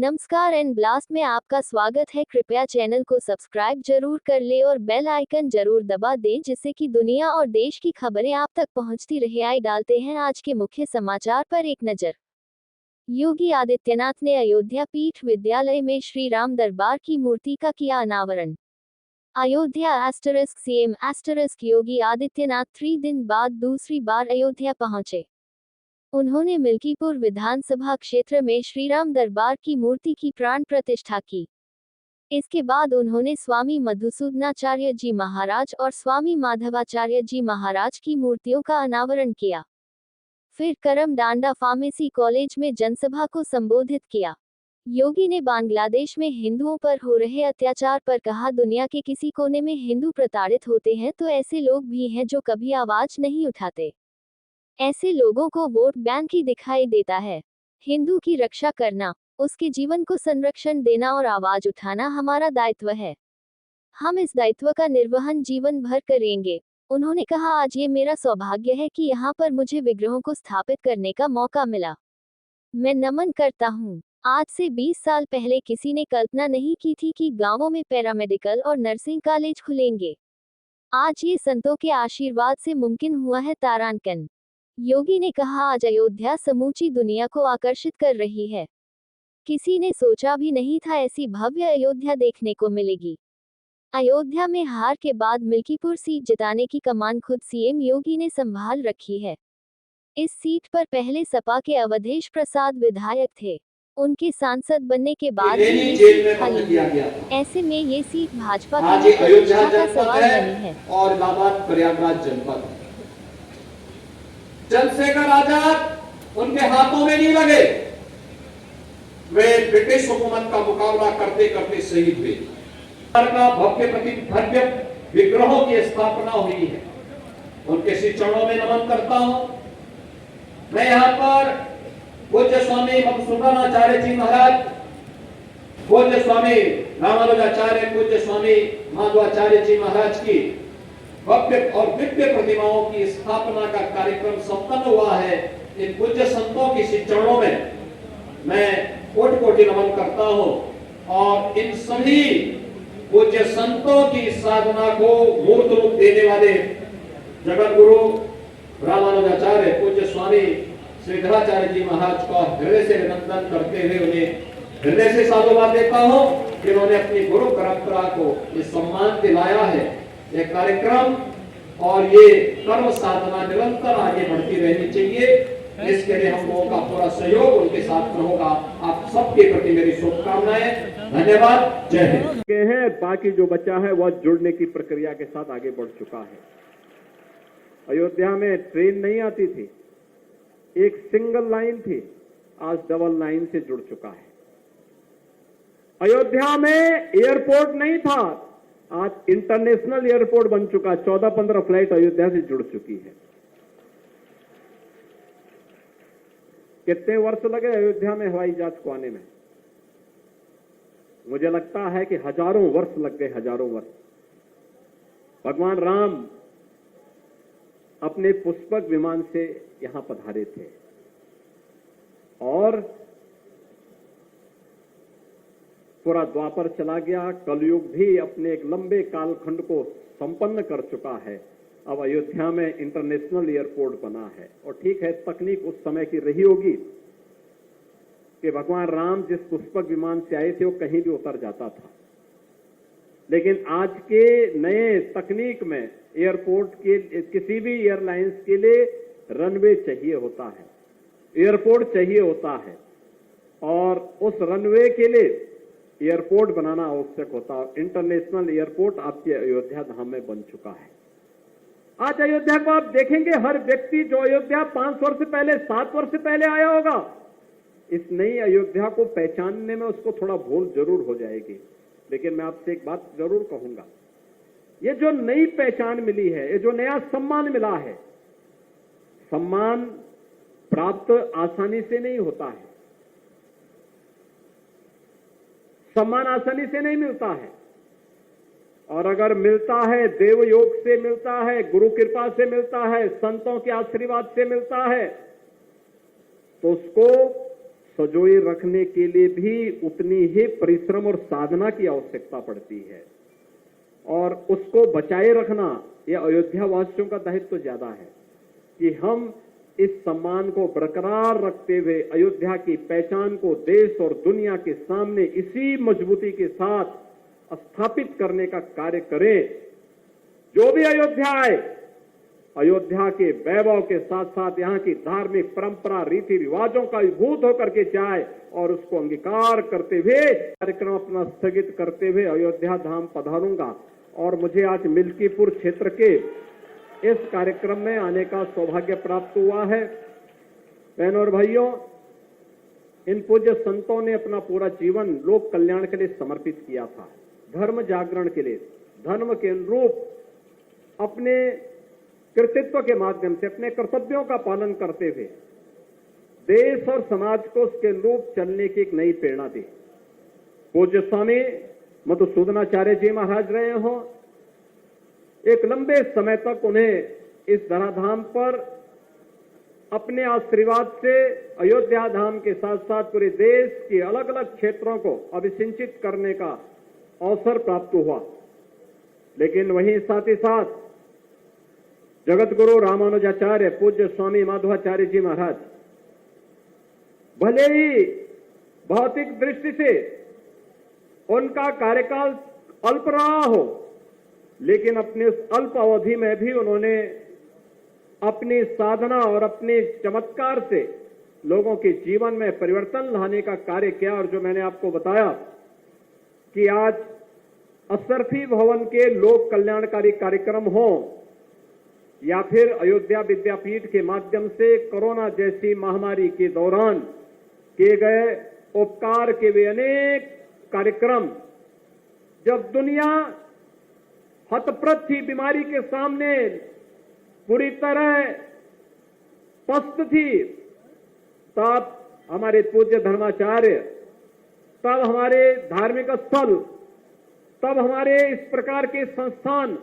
नमस्कार and blast में आपका स्वागत है। कृपया चैनल को सब्सक्राइब जरूर कर ले और बेल आइकन जरूर दबा दें जिससे कि दुनिया और देश की खबरें आप तक पहुंचती रहे। आइए डालते हैं आज के मुख्य समाचार पर एक नजर। योगी आदित्यनाथ ने अयोध्या पीठ विद्यालय में श्री राम दरबार की मूर्ति का किया अनावरण। अयोध्या सीएम योगी आदित्यनाथ 3 दिन बाद दूसरी बार अयोध्या पहुंचे। उन्होंने मिल्कीपुर विधानसभा क्षेत्र में श्रीराम दरबार की मूर्ति की प्राण प्रतिष्ठा की। इसके बाद उन्होंने स्वामी मधुसूदनाचार्य जी महाराज और स्वामी माधवाचार्य जी महाराज की मूर्तियों का अनावरण किया। फिर करमडांडा फार्मेसी कॉलेज में जनसभा को संबोधित किया। योगी ने बांग्लादेश में हिंदुओं पर हो रहे अत्याचार पर कहा, दुनिया के किसी कोने में हिंदू प्रताड़ित होते हैं तो ऐसे लोग भी हैं जो कभी आवाज नहीं उठाते। ऐसे लोगों को वोट बैंक ही दिखाई देता है। हिंदू की रक्षा करना, उसके जीवन को संरक्षण देना और आवाज उठाना हमारा दायित्व है। हम इस दायित्व का निर्वहन जीवन भर करेंगे। उन्होंने कहा, आज ये मेरा सौभाग्य है कि यहाँ पर मुझे विग्रहों को स्थापित करने का मौका मिला। मैं नमन करता हूँ। आज से 20 साल पहले किसी ने कल्पना नहीं की थी कि गांवों में पैरामेडिकल और नर्सिंग कॉलेज खुलेंगे। आज ये संतों के आशीर्वाद से मुमकिन हुआ है। तारांकन। योगी ने कहा, आज अयोध्या समूची दुनिया को आकर्षित कर रही है। किसी ने सोचा भी नहीं था ऐसी भव्य अयोध्या देखने को मिलेगी। अयोध्या में हार के बाद मिल्कीपुर सीट जिताने की कमान खुद सीएम योगी ने संभाल रखी है। इस सीट पर पहले सपा के अवधेश प्रसाद विधायक थे। उनके सांसद बनने के बाद भी ये सीट खाली है। ऐसे में ये सीट भाजपा के लिए प्रतिष्ठा का सवाल बनी है। और इलाहाबाद प्रयागराज जनपद चंद्रशेखर आजाद उनके हाथों में नहीं लगे। वे ब्रिटिश हुकूमत का मुकाबला करते करते शहीद हुए। का भव्य विग्रहों की स्थापना हुई है। उनके श्री चरणों में नमन करता हूं। मैं यहाँ पर पूज्य स्वामी मधुसूदनाचार्य जी महाराज, पूज्य स्वामी रामानुजाचार्य, पूज्य स्वामी माधवाचार्य जी महाराज की भव्य और दिव्य प्रतिमाओं की स्थापना का कार्यक्रम संपन्न हुआ है। इन पूज्य संतों की श्री चरणों में मैं कोटि कोटि नमन करता हूं और इन सभी पूज्य संतों की साधना को मूर्त रूप देने वाले जगत गुरु रामानुजाचार्य पूज्य स्वामी श्रीधराचार्य जी महाराज का हृदय से अभिनंदन करते हुए उन्हें हृदय से साधुवाद देता हूं कि उन्होंने अपनी गुरु परंपरा को ये सम्मान दिलाया है। ये कार्यक्रम और ये कर्म साधना निरंतर आगे बढ़ती रहनी चाहिए। इसके लिए हम लोगों का पूरा सहयोग उनके साथ में होगा। आप सबके प्रति मेरी शुभकामनाएं। धन्यवाद। जय हिंद। बाकी जो बचा है वह जुड़ने की प्रक्रिया के साथ आगे बढ़ चुका है। अयोध्या में ट्रेन नहीं आती थी, एक सिंगल लाइन थी, आज डबल लाइन से जुड़ चुका है। अयोध्या में एयरपोर्ट नहीं था, आज इंटरनेशनल एयरपोर्ट बन चुका। 14-15 फ्लाइट अयोध्या से जुड़ चुकी है। कितने वर्ष लगे अयोध्या में हवाई जहाज को आने में? मुझे लगता है कि हजारों वर्ष लग गए, हजारों वर्ष। भगवान राम अपने पुष्पक विमान से यहां पधारे थे और पूरा द्वापर चला गया। कलयुग भी अपने एक लंबे कालखंड को संपन्न कर चुका है। अब अयोध्या में इंटरनेशनल एयरपोर्ट बना है और ठीक है, तकनीक उस समय की रही होगी कि भगवान राम जिस पुष्पक विमान से आए थे वो कहीं भी उतर जाता था, लेकिन आज के नए तकनीक में एयरपोर्ट के किसी भी एयरलाइंस के लिए रनवे चाहिए होता है, एयरपोर्ट चाहिए होता है और उस रनवे के लिए एयरपोर्ट बनाना आवश्यक होता है। इंटरनेशनल एयरपोर्ट आपके अयोध्या धाम में बन चुका है। आज अयोध्या को आप देखेंगे, हर व्यक्ति जो अयोध्या 5 वर्ष पहले 7 वर्ष पहले आया होगा, इस नई अयोध्या को पहचानने में उसको थोड़ा भूल जरूर हो जाएगी। लेकिन मैं आपसे एक बात जरूर कहूंगा, ये जो नई पहचान मिली है, ये जो नया सम्मान मिला है, सम्मान प्राप्त आसानी से नहीं होता है। सम्मान आसानी से नहीं मिलता है और अगर मिलता है देव योग से मिलता है, गुरु कृपा से मिलता है, संतों के आशीर्वाद से मिलता है, तो उसको सजोए रखने के लिए भी उतनी ही परिश्रम और साधना की आवश्यकता पड़ती है, और उसको बचाए रखना यह अयोध्या वासियों का दायित्व ज्यादा है कि हम इस सम्मान को बरकरार रखते हुए अयोध्या की पहचान को देश और दुनिया के सामने इसी मजबूती के साथ स्थापित करने का कार्य करें। जो भी अयोध्या आए, अयोध्या के वैभव के साथ साथ यहाँ की धार्मिक परंपरा रीति रिवाजों का विभूत होकर के जाए और उसको अंगीकार करते हुए कार्यक्रम अपना स्थगित करते हुए अयोध्या धाम पधारूंगा। और मुझे आज मिल्कीपुर क्षेत्र के इस कार्यक्रम में आने का सौभाग्य प्राप्त हुआ है। बहनों और भाइयों, इन पूज्य संतों ने अपना पूरा जीवन लोक कल्याण के लिए समर्पित किया था, धर्म जागरण के लिए, धर्म के अनुरूप अपने कृतित्व के माध्यम से अपने कर्तव्यों का पालन करते हुए देश और समाज को उसके अनुरूप चलने की एक नई प्रेरणा दी। पूज्य स्वामी मधुसूदनाचार्य जी महाराज रहे हों, एक लंबे समय तक उन्हें इस धराधाम पर अपने आशीर्वाद से अयोध्या धाम के साथ साथ पूरे देश के अलग अलग क्षेत्रों को अभिसिंचित करने का अवसर प्राप्त हुआ। लेकिन वहीं साथ ही साथ जगत गुरु रामानुजाचार्य पूज्य स्वामी माधवाचार्य जी महाराज भले ही भौतिक दृष्टि से उनका कार्यकाल अल्प रहा हो, लेकिन अपने उस अल्प अवधि में भी उन्होंने अपनी साधना और अपने चमत्कार से लोगों के जीवन में परिवर्तन लाने का कार्य किया। और जो मैंने आपको बताया कि आज अशरफी भवन के लोक कल्याणकारी कार्यक्रम हो या फिर अयोध्या विद्यापीठ के माध्यम से कोरोना जैसी महामारी के दौरान किए गए उपकार के वे अनेक कार्यक्रम, जब दुनिया हतप्रत थी, बीमारी के सामने पूरी तरह पस्त थी, तब हमारे पूज्य धर्माचार्य, तब हमारे धार्मिक स्थल, तब हमारे इस प्रकार के संस्थान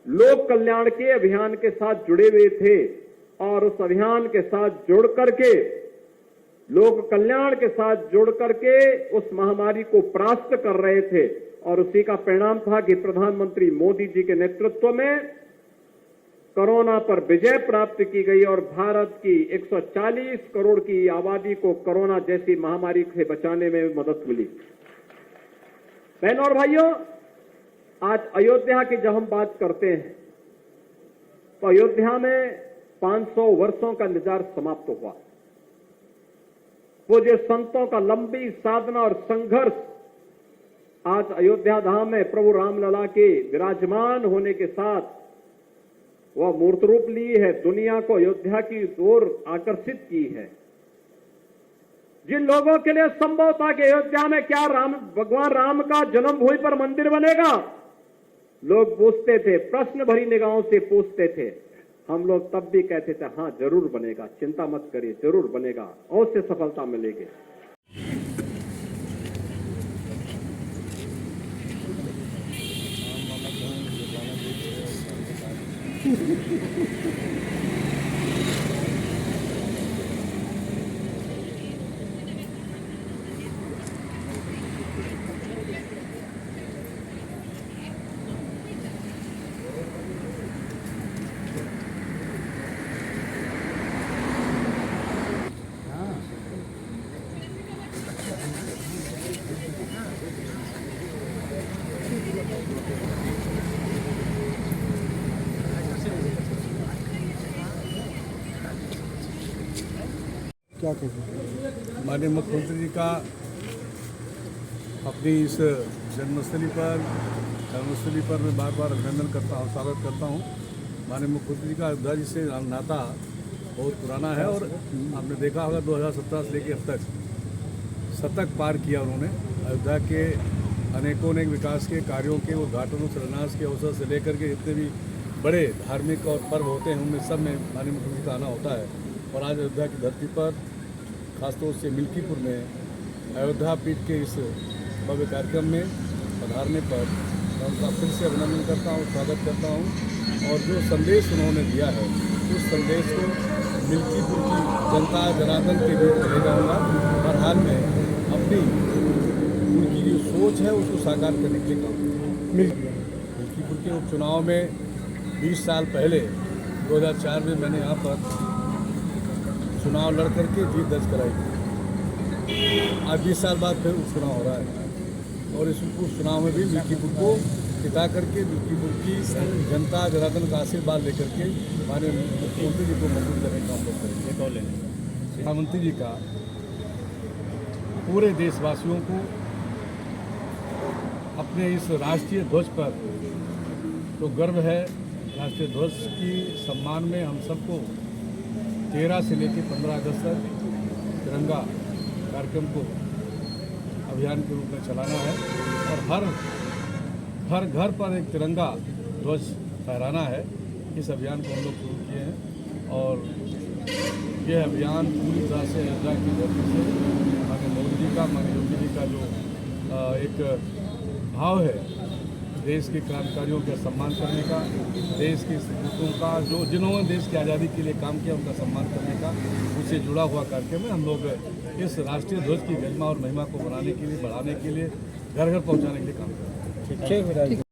लोक कल्याण के अभियान के साथ जुड़े हुए थे और उस अभियान के साथ जुड़ करके, लोक कल्याण के साथ जुड़ करके उस महामारी को परास्त कर रहे थे। और उसी का परिणाम था कि प्रधानमंत्री मोदी जी के नेतृत्व में कोरोना पर विजय प्राप्त की गई और भारत की 140 करोड़ की आबादी को कोरोना जैसी महामारी से बचाने में मदद मिली। बहनों और भाइयों, आज अयोध्या की जब हम बात करते हैं तो अयोध्या में 500 वर्षों का इंतजार समाप्त हुआ। पूज्य संतों का लंबी साधना और संघर्ष आज अयोध्या धाम में प्रभु रामलला के विराजमान होने के साथ वह मूर्त रूप ली है, दुनिया को अयोध्या की ओर आकर्षित की है। जिन लोगों के लिए संभव था कि अयोध्या में क्या भगवान राम का जन्मभूमि पर मंदिर बनेगा, लोग पूछते थे, प्रश्न भरी निगाहों से पूछते थे। हम लोग तब भी कहते थे हाँ जरूर बनेगा, चिंता मत करिए, जरूर बनेगा, अवश्य सफलता मिलेगी। क्या कहें? माननीय मुख्यमंत्री जी का अपनी इस जन्मस्थली पर मैं बार बार अभिनंदन करता हूँ, स्वागत करता हूँ। माननीय मुख्यमंत्री जी का अयोध्या जी से नाता बहुत पुराना है और आपने देखा होगा 2017 से लेकर अब तक शतक पार किया उन्होंने। अयोध्या के अनेकों विकास के कार्यों के उद्घाटनों, शिलान्यास के अवसर से लेकर के जितने भी बड़े धार्मिक और पर्व होते हैं उनमें सब में माननीय मुख्यमंत्री का आना होता है। और आज अयोध्या की धरती पर खासतौर से मिल्कीपुर में अयोध्या पीठ के इस भव्य कार्यक्रम में पधारने पर मैं उनका फिर से अभिनंदन करता हूँ, स्वागत करता हूँ। और जो संदेश उन्होंने दिया है उस संदेश को मिल्कीपुर की जनता जनार्दन के बीच ले जाऊँगा और हाल में अपनी उनकी जो सोच है उसको साकार करने के लिए काम करूँगा। मिल्कीपुर के उपचुनाव में 20 साल पहले 2004 में मैंने यहाँ पर चुनाव लड़ करके जीत दर्ज कराई थी। आज 20 साल बाद फिर उपचुनाव हो रहा है और इस उपचुनाव में भी मिल्कीपुर को जिता करके मिल्कीपुर की जनता जनार्दन का आशीर्वाद लेकर के हमारे मुख्यमंत्री जी को मजबूत करने का हम लोग करेंगे। प्रधानमंत्री जी का पूरे देशवासियों को अपने इस राष्ट्रीय ध्वज पर तो गर्व है। राष्ट्रीय ध्वज की सम्मान में हम सबको 13 से लेकर 15 अगस्त तक तिरंगा कार्यक्रम को अभियान के रूप में चलाना है और हर घर पर एक तिरंगा ध्वज फहराना है। इस अभियान को हम लोग शुरू किए हैं और यह अभियान पूरी तरह से अयोध्या की धरती से माननीय मोदी जी का, माननीय योगी जी का जो एक भाव है देश के क्रांतिकारियों का सम्मान करने का, देश के सपूतों का जिन्होंने देश की आज़ादी के लिए काम किया उनका सम्मान करने का, उससे जुड़ा हुआ कार्यक्रम में हम लोग इस राष्ट्रीय ध्वज की गरिमा और महिमा को बनाने के लिए, बढ़ाने के लिए, घर घर पहुंचाने के लिए काम कर रहे हैं।